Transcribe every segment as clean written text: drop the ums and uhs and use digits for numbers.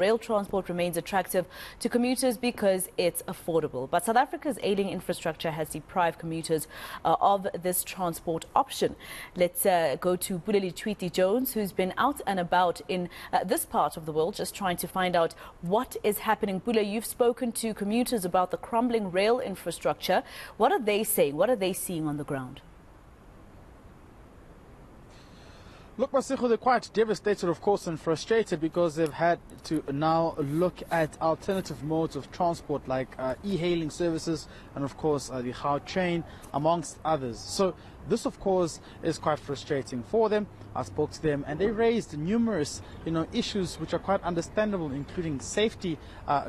Rail transport remains attractive to commuters because it's affordable. But South Africa's ailing infrastructure has deprived commuters of this transport option. Let's go to Pule Letshwiti-Jones, who's been out and about in this part of the world, just trying to find out what is happening. Pule, you've spoken to commuters about the crumbling rail infrastructure. What are they saying? What are they seeing on the ground? Look, Masiko, they're quite devastated, of course, and frustrated because they've had to now look at alternative modes of transport like e-hailing services and, of course, the train, amongst others. So this, of course, is quite frustrating for them. I spoke to them and they raised numerous, issues which are quite understandable, including safety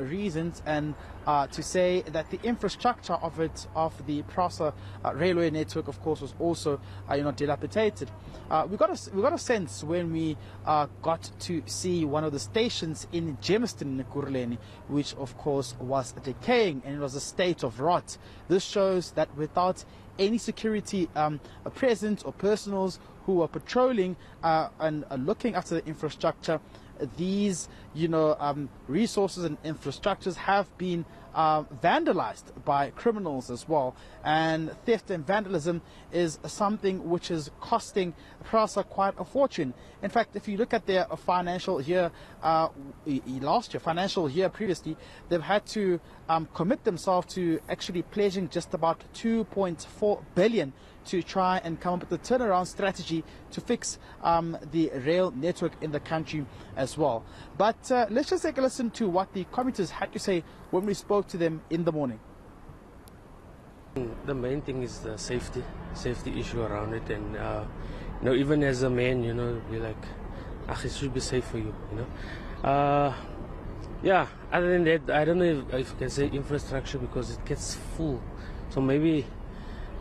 reasons and to say that the infrastructure of the PRASA railway network, of course, was also, dilapidated. We got a sense when we got to see one of the stations in Germiston, in Ekurhuleni, which, of course, was decaying and it was a state of rot. This shows that without any security present or personals who are patrolling and looking after the infrastructure, these resources and infrastructures have been vandalized by criminals as well, and theft and vandalism is something which is costing PRASA quite a fortune. In fact, if you look at their financial year previously, they've had to commit themselves to actually pledging just about 2.4 billion to try and come up with a turnaround strategy to fix the rail network in the country as well. But let's just take a listen to what the commuters had to say when we spoke to them in the morning. The main thing is the safety issue around it, and even as a man, we're like, it should be safe for you, yeah, other than that, I don't know if you can say infrastructure because it gets full. So maybe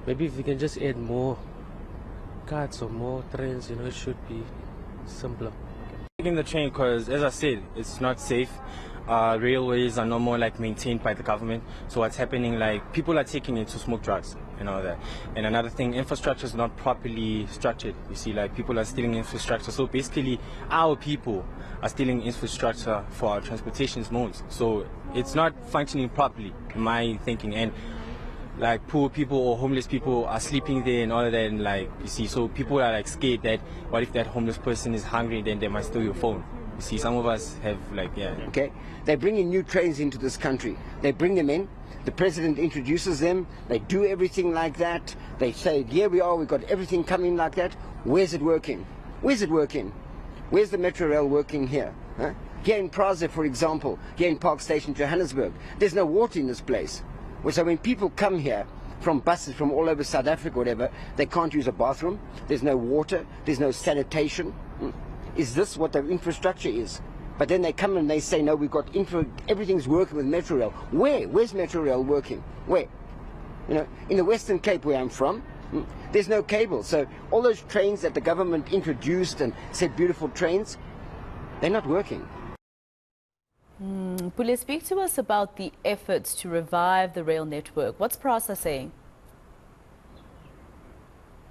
if we can just add more carts or more trains, it should be simpler. Taking the train because, as I said, it's not safe. Railways are no more maintained by the government. So what's happening, people are taking it to smoke drugs and all that. And another thing, infrastructure is not properly structured. You see, people are stealing infrastructure. So basically, our people are stealing infrastructure for our transportation modes. So it's not functioning properly, in my thinking. And poor people or homeless people are sleeping there and all of that, and you see, so people are scared that what if that homeless person is hungry, then they might steal your phone. You see, some of us have Okay, they're bringing new trains into this country. They bring them in, the president introduces them, they do everything like that. They say, here we are, we've got everything coming like that. Where's it working? Where's it working? Where's the Metro Rail working here? Huh? Here in Praza, for example, here in Park Station, Johannesburg, there's no water in this place. So when people come here from buses from all over South Africa, whatever, they can't use a bathroom, there's no water, there's no sanitation. Is this what the infrastructure is? But then they come and they say, no, we've got everything's working with Metro Rail. Where? Where's Metro Rail working? Where? In the Western Cape where I'm from, there's no cable. So all those trains that the government introduced and said beautiful trains, they're not working. Pule, speak to us about the efforts to revive the rail network. What's PRASA saying?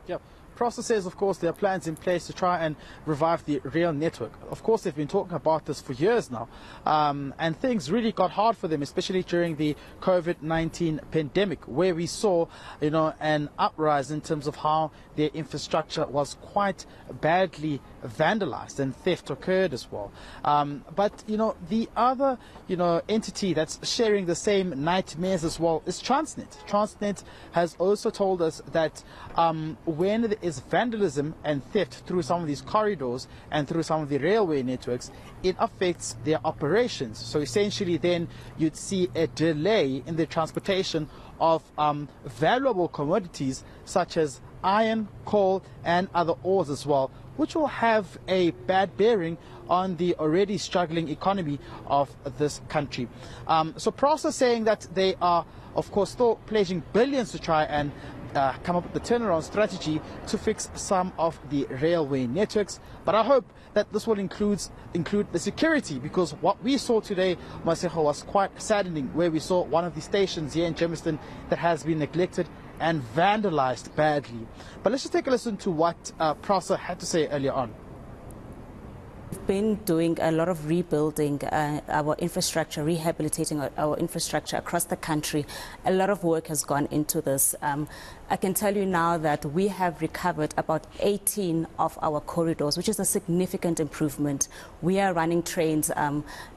Yeah. PRASA says, of course, there are plans in place to try and revive the rail network. Of course, they've been talking about this for years now, and things really got hard for them, especially during the COVID-19 pandemic, where we saw, an uprise in terms of how their infrastructure was quite badly vandalized and theft occurred as well. But the other, entity that's sharing the same nightmares as well is Transnet. Transnet has also told us that when there is vandalism and theft through some of these corridors and through some of the railway networks, it affects their operations. So essentially then you'd see a delay in the transportation of valuable commodities such as iron, coal and other ores as well, which will have a bad bearing on the already struggling economy of this country. So PRASA saying that they are, of course, still pledging billions to try and come up with the turnaround strategy to fix some of the railway networks. But I hope that this will include the security, because what we saw today, Masejo, was quite saddening, where we saw one of the stations here in Germiston that has been neglected and vandalized badly. But let's just take a listen to what PRASA had to say earlier on. been doing a lot of rebuilding our infrastructure, rehabilitating our infrastructure across the country. A lot of work has gone into this. I can tell you now that we have recovered about 18 of our corridors, which is a significant improvement. We are running trains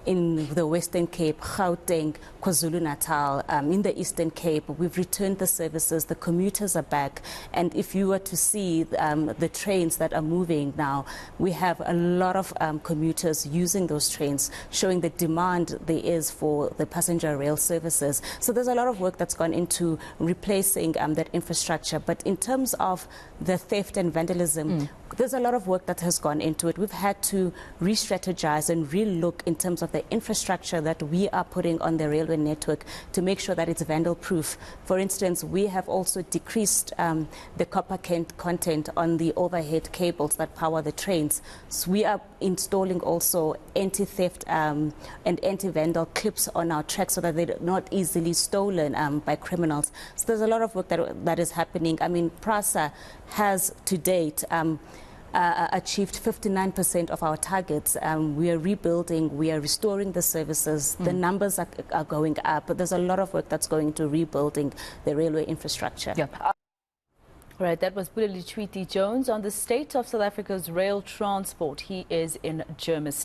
in the Western Cape, Gauteng, KwaZulu-Natal, in the Eastern Cape. We've returned the services, the commuters are back, and if you were to see the trains that are moving now, we have a lot of commuters using those trains, showing the demand there is for the passenger rail services. So there's a lot of work that's gone into replacing that infrastructure. But in terms of the theft and vandalism, there's a lot of work that has gone into it. We've had to re-strategize and re-look in terms of the infrastructure that we are putting on the railway network to make sure that it's vandal-proof. For instance, we have also decreased the copper content on the overhead cables that power the trains. So we are installing also anti-theft and anti-vandal clips on our tracks so that they're not easily stolen by criminals. So there's a lot of work that is happening. I mean, PRASA has to date achieved 59% of our targets. We are rebuilding, we are restoring the services. The numbers are going up, but there's a lot of work that's going into rebuilding the railway infrastructure. Yeah. Right, that was Pule Letshwiti-Jones on the state of South Africa's rail transport. He is in Germany.